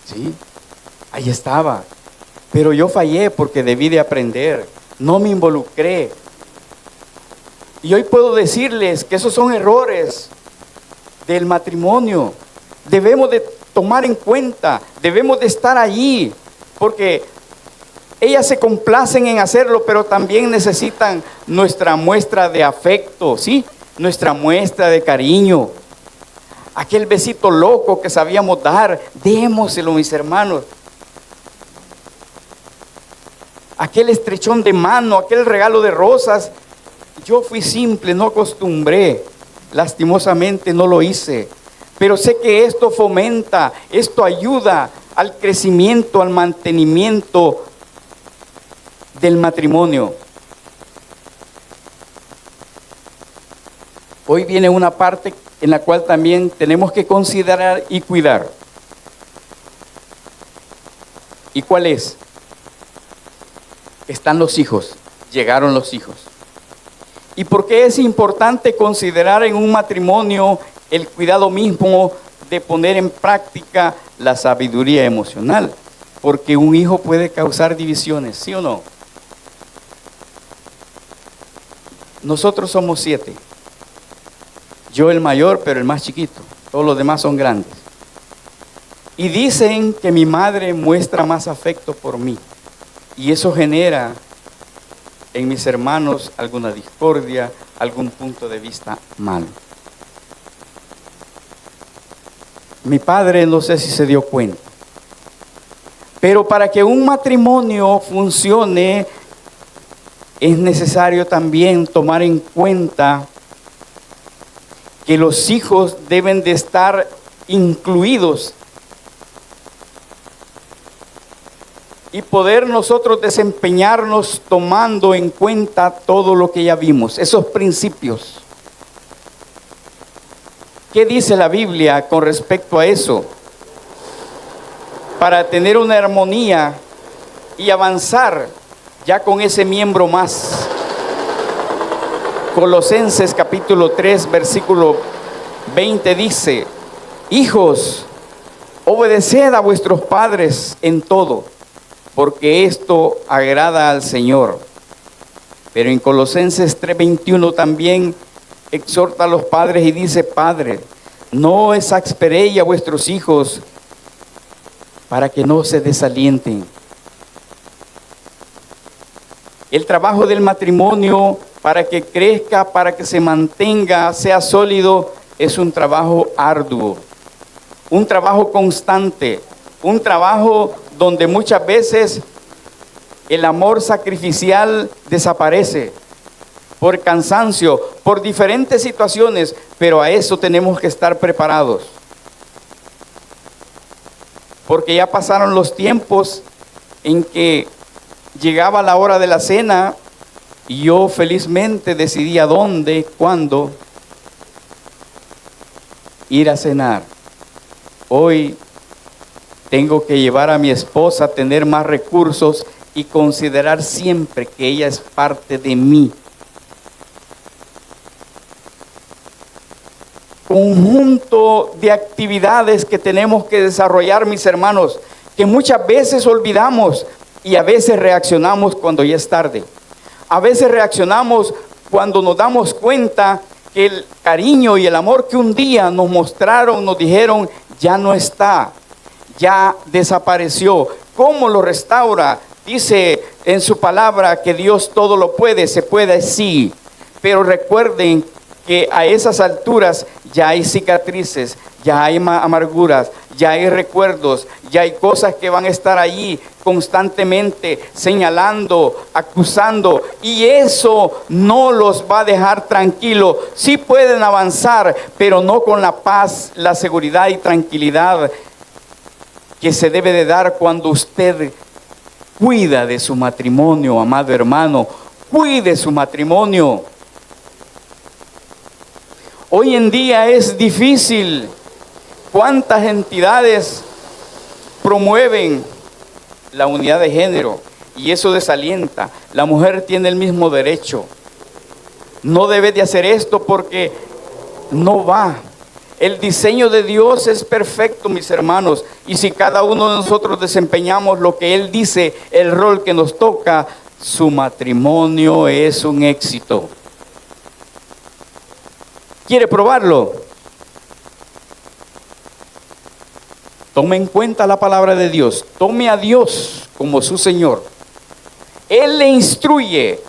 Sí, ahí estaba. Pero yo fallé porque debí de aprender. No me involucré. Y hoy puedo decirles que esos son errores del matrimonio. Debemos de tomar en cuenta, debemos de estar allí, porque ellas se complacen en hacerlo, pero también necesitan nuestra muestra de afecto, ¿sí? Nuestra muestra de cariño. Aquel besito loco que sabíamos dar, démoselo, mis hermanos. Aquel estrechón de mano, aquel regalo de rosas. Yo fui simple, no acostumbré. Lastimosamente no lo hice. Pero sé que esto fomenta, esto ayuda al crecimiento, al mantenimiento del matrimonio. Hoy viene una parte en la cual también tenemos que considerar y cuidar. ¿Y cuál es? Están los hijos, llegaron los hijos. ¿Y por qué es importante considerar en un matrimonio el cuidado mismo de poner en práctica la sabiduría emocional? Porque un hijo puede causar divisiones, ¿sí o no? Nosotros somos 7. Yo el mayor, pero el más chiquito. Todos los demás son grandes. Y dicen que mi madre muestra más afecto por mí. Y eso genera en mis hermanos alguna discordia, algún punto de vista malo. Mi padre no sé si se dio cuenta, pero para que un matrimonio funcione es necesario también tomar en cuenta que los hijos deben de estar incluidos y poder nosotros desempeñarnos tomando en cuenta todo lo que ya vimos, esos principios. ¿Qué dice la Biblia con respecto a eso? Para tener una armonía y avanzar ya con ese miembro más. Colosenses capítulo 3, versículo 20 dice: hijos, obedeced a vuestros padres en todo, porque esto agrada al Señor. Pero en Colosenses 3:21 también exhorta a los padres y dice: padres, no exasperéis a vuestros hijos para que no se desalienten. El trabajo del matrimonio, para que crezca, para que se mantenga, sea sólido, es un trabajo arduo, un trabajo constante, un trabajo donde muchas veces el amor sacrificial desaparece por cansancio, por diferentes situaciones, pero a eso tenemos que estar preparados. Porque ya pasaron los tiempos en que llegaba la hora de la cena y yo felizmente decidía dónde, cuándo ir a cenar. Hoy tengo que llevar a mi esposa a tener más recursos y considerar siempre que ella es parte de mí. Conjunto de actividades que tenemos que desarrollar, mis hermanos, que muchas veces olvidamos y a veces reaccionamos cuando ya es tarde. A veces reaccionamos cuando nos damos cuenta que el cariño y el amor que un día nos mostraron, nos dijeron, ya no está, ya desapareció. ¿Cómo lo restaura? Dice en su palabra que Dios todo lo puede, se puede, sí, pero recuerden que a esas alturas ya hay cicatrices, ya hay amarguras, ya hay recuerdos, ya hay cosas que van a estar allí constantemente señalando, acusando, y eso no los va a dejar tranquilos. Sí pueden avanzar, pero no con la paz, la seguridad y tranquilidad que se debe de dar cuando usted cuida de su matrimonio, amado hermano, cuide su matrimonio. Hoy en día es difícil. ¿Cuántas entidades promueven la unidad de género? Y eso desalienta. La mujer tiene el mismo derecho. No debe de hacer esto porque no va. El diseño de Dios es perfecto, mis hermanos. Y si cada uno de nosotros desempeñamos lo que Él dice, el rol que nos toca, su matrimonio es un éxito. ¿Quiere probarlo? Tome en cuenta la palabra de Dios. Tome a Dios como su Señor. Él le instruye.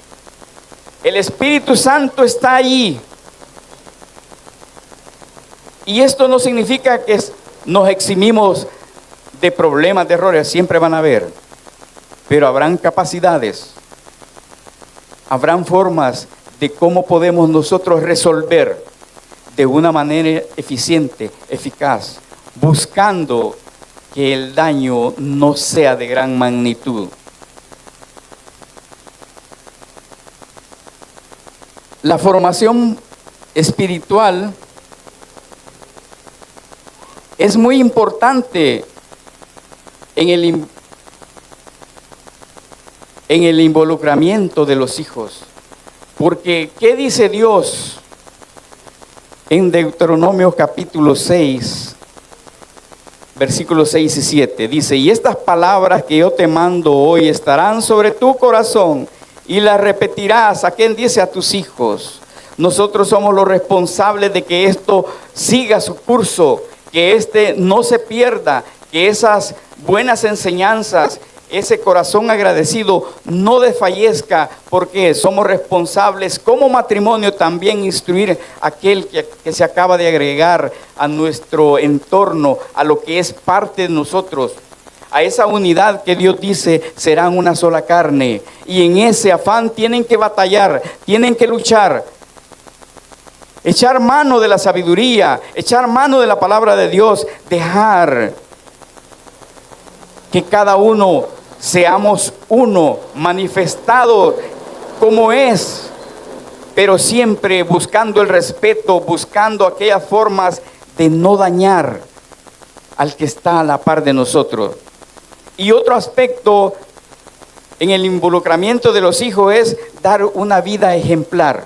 El Espíritu Santo está allí. Y esto no significa que nos eximimos de problemas, de errores. Siempre van a haber. Pero habrán capacidades. Habrán formas de cómo podemos nosotros resolver de una manera eficiente, eficaz, buscando que el daño no sea de gran magnitud. La formación espiritual es muy importante en el involucramiento de los hijos. Porque, ¿qué dice Dios en Deuteronomio capítulo 6, versículos 6 y 7? Dice: y estas palabras que yo te mando hoy estarán sobre tu corazón y las repetirás. ¿A quién dice? A tus hijos. Nosotros somos los responsables de que esto siga su curso, que no se pierda, que esas buenas enseñanzas ese corazón agradecido no desfallezca, porque somos responsables como matrimonio también instruir a aquel que se acaba de agregar a nuestro entorno, a lo que es parte de nosotros, a esa unidad que Dios dice serán una sola carne. Y en ese afán tienen que batallar, tienen que luchar, echar mano de la sabiduría, echar mano de la palabra de Dios, dejar que cada uno seamos uno, manifestado como es, pero siempre buscando el respeto, buscando aquellas formas de no dañar al que está a la par de nosotros. Y otro aspecto en el involucramiento de los hijos es dar una vida ejemplar.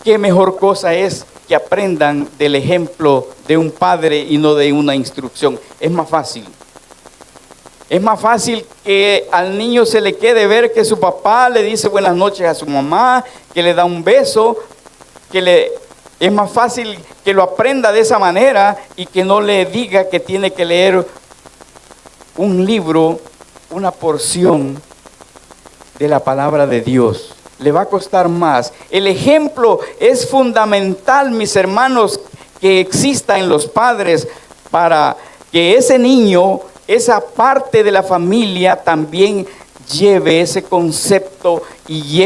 ¿Qué mejor cosa es que aprendan del ejemplo de un padre y no de una instrucción? Es más fácil. Es más fácil que al niño se le quede ver que su papá le dice buenas noches a su mamá, que le da un beso, es más fácil que lo aprenda de esa manera y que no le diga que tiene que leer un libro, una porción de la palabra de Dios. Le va a costar más. El ejemplo es fundamental, mis hermanos, que exista en los padres para que ese niño, esa parte de la familia también lleve ese concepto y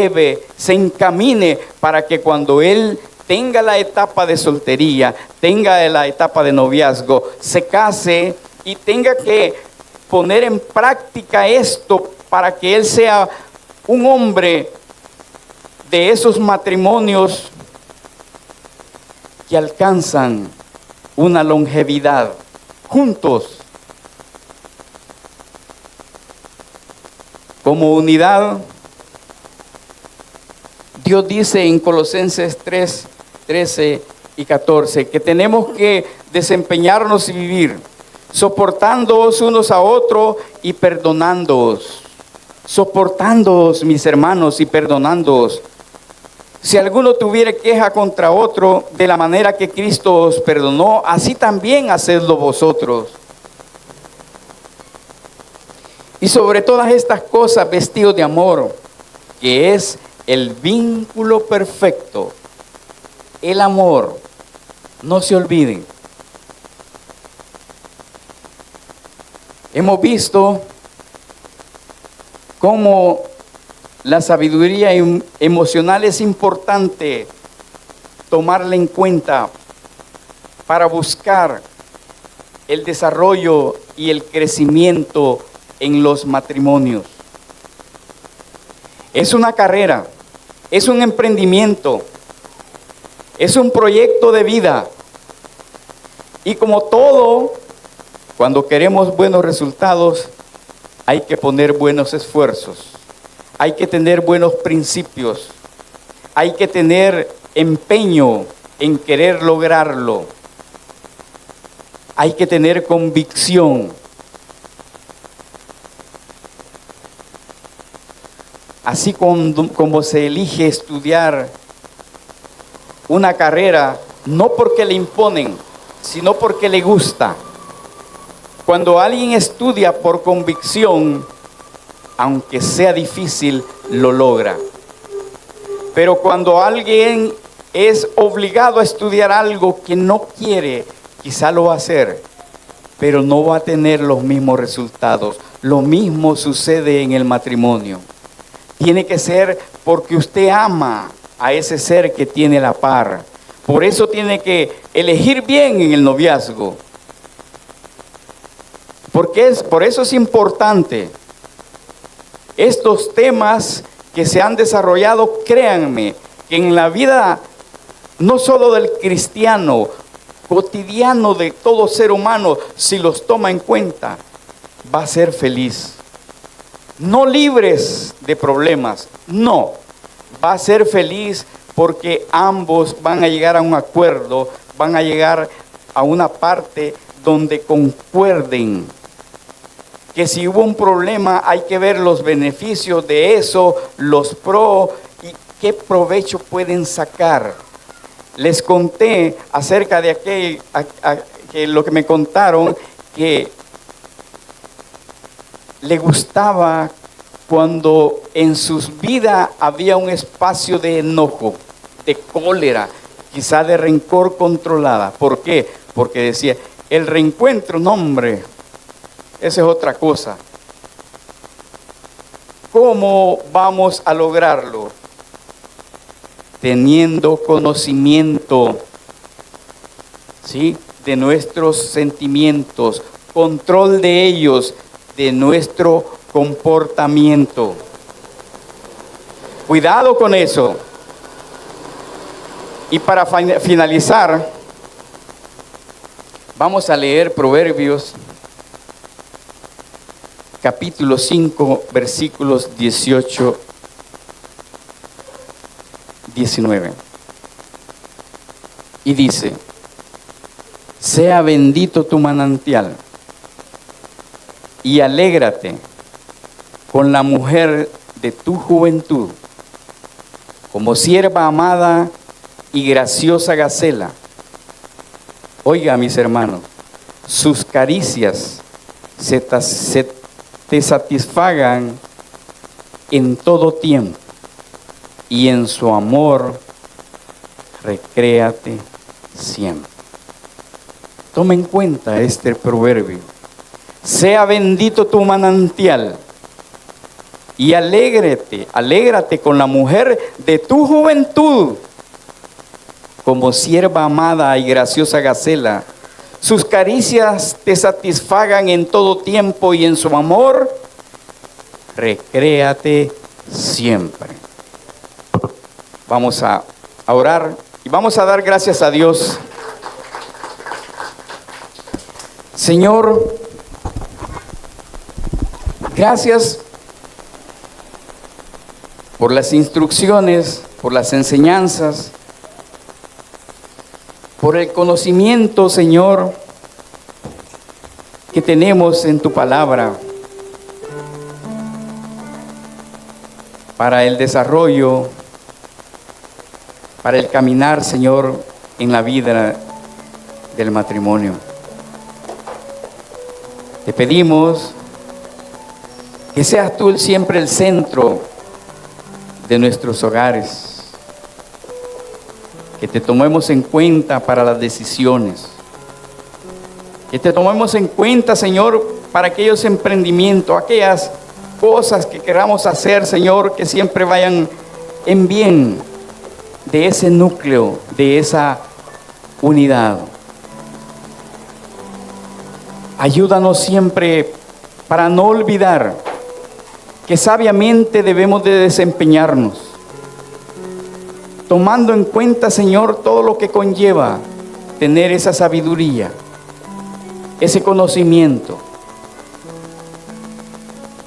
se encamine para que cuando él tenga la etapa de soltería, tenga la etapa de noviazgo, se case y tenga que poner en práctica esto para que él sea un hombre de esos matrimonios que alcanzan una longevidad juntos, como unidad. Dios dice en Colosenses 3, 13 y 14 que tenemos que desempeñarnos y vivir soportándoos unos a otros y perdonándoos. Soportándoos, mis hermanos, y perdonándoos. Si alguno tuviera queja contra otro, de la manera que Cristo os perdonó, así también hacedlo vosotros. Y sobre todas estas cosas, vestidos de amor, que es el vínculo perfecto, el amor. No se olviden. Hemos visto cómo la sabiduría emocional es importante tomarla en cuenta para buscar el desarrollo y el crecimiento en los matrimonios. Es una carrera, es un emprendimiento, es un proyecto de vida. Y como todo, cuando queremos buenos resultados, hay que poner buenos esfuerzos, hay que tener buenos principios, hay que tener empeño en querer lograrlo, hay que tener convicción. Así como se elige estudiar una carrera, no porque le imponen, sino porque le gusta. Cuando alguien estudia por convicción, aunque sea difícil, lo logra. Pero cuando alguien es obligado a estudiar algo que no quiere, quizá lo va a hacer, pero no va a tener los mismos resultados. Lo mismo sucede en el matrimonio. Tiene que ser porque usted ama a ese ser que tiene la par. Por eso tiene que elegir bien en el noviazgo. Por eso es importante. Estos temas que se han desarrollado, créanme, que en la vida no solo del cristiano, cotidiano de todo ser humano, si los toma en cuenta, va a ser feliz. No libres de problemas, no. Va a ser feliz porque ambos van a llegar a un acuerdo, van a llegar a una parte donde concuerden. Que si hubo un problema hay que ver los beneficios de eso, los pros y qué provecho pueden sacar. Les conté acerca de lo que me contaron, que le gustaba cuando en sus vidas había un espacio de enojo, de cólera, quizá de rencor controlada. ¿Por qué? Porque decía, el reencuentro, no hombre, esa es otra cosa. ¿Cómo vamos a lograrlo? Teniendo conocimiento, ¿sí?, de nuestros sentimientos, control de ellos, de nuestro comportamiento. Cuidado con eso. Y para finalizar, vamos a leer Proverbios capítulo 5, versículos 18, 19. Y dice, sea bendito tu manantial y alégrate con la mujer de tu juventud, como sierva amada y graciosa gacela. Oiga, mis hermanos, sus caricias te satisfagan en todo tiempo, y en su amor recréate siempre. Toma en cuenta este proverbio. Sea bendito tu manantial y alégrate con la mujer de tu juventud, como sierva amada y graciosa gacela. Sus caricias te satisfagan en todo tiempo, y en su amor recréate siempre. Vamos a orar y vamos a dar gracias a Dios. Señor, gracias por las instrucciones, por las enseñanzas, por el conocimiento, Señor, que tenemos en tu palabra para el desarrollo, para el caminar, Señor, en la vida del matrimonio. Te pedimos que seas tú siempre el centro de nuestros hogares, que te tomemos en cuenta para las decisiones, que te tomemos en cuenta, Señor, para aquellos emprendimientos, aquellas cosas que queramos hacer, Señor, que siempre vayan en bien de ese núcleo, de esa unidad. Ayúdanos siempre para no olvidar que sabiamente debemos de desempeñarnos, tomando en cuenta, Señor, todo lo que conlleva tener esa sabiduría, ese conocimiento,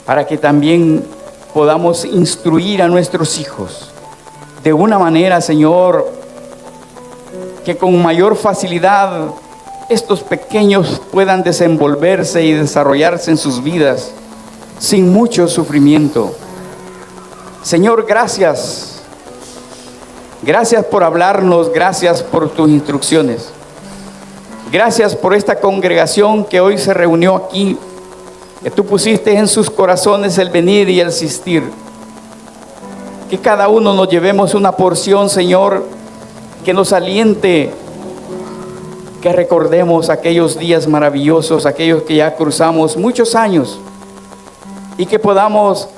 para que también podamos instruir a nuestros hijos de una manera, Señor, que con mayor facilidad estos pequeños puedan desenvolverse y desarrollarse en sus vidas sin mucho sufrimiento. Señor, gracias. Gracias por hablarnos, gracias por tus instrucciones. Gracias por esta congregación que hoy se reunió aquí, que tú pusiste en sus corazones el venir y el asistir. Que cada uno nos llevemos una porción, Señor, que nos aliente, que recordemos aquellos días maravillosos, aquellos que ya cruzamos muchos años, y que podamos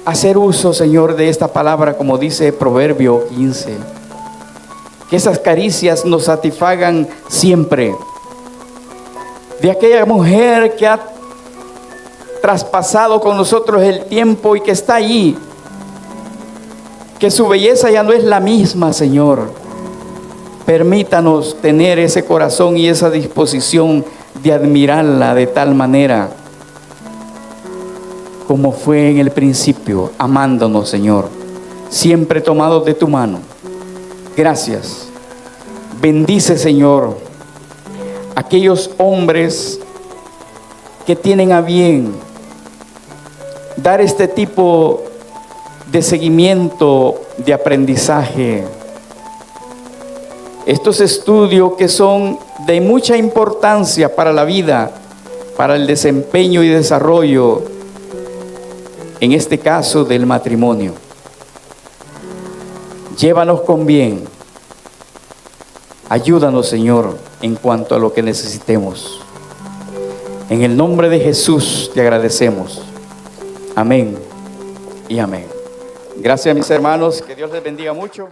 hacer uso, Señor, de esta palabra, como dice Proverbio 15. Que esas caricias nos satisfagan siempre. De aquella mujer que ha traspasado con nosotros el tiempo y que está allí, que su belleza ya no es la misma, Señor. Permítanos tener ese corazón y esa disposición de admirarla de tal manera como fue en el principio, amándonos, Señor, siempre tomados de tu mano. Gracias. Bendice, Señor, aquellos hombres que tienen a bien dar este tipo de seguimiento, de aprendizaje. Estos estudios que son de mucha importancia para la vida para el desempeño y desarrollo, en este caso del matrimonio. Llévanos con bien. Ayúdanos, Señor, en cuanto a lo que necesitemos. En el nombre de Jesús te agradecemos. Amén y amén. Gracias, mis hermanos. Que Dios les bendiga mucho.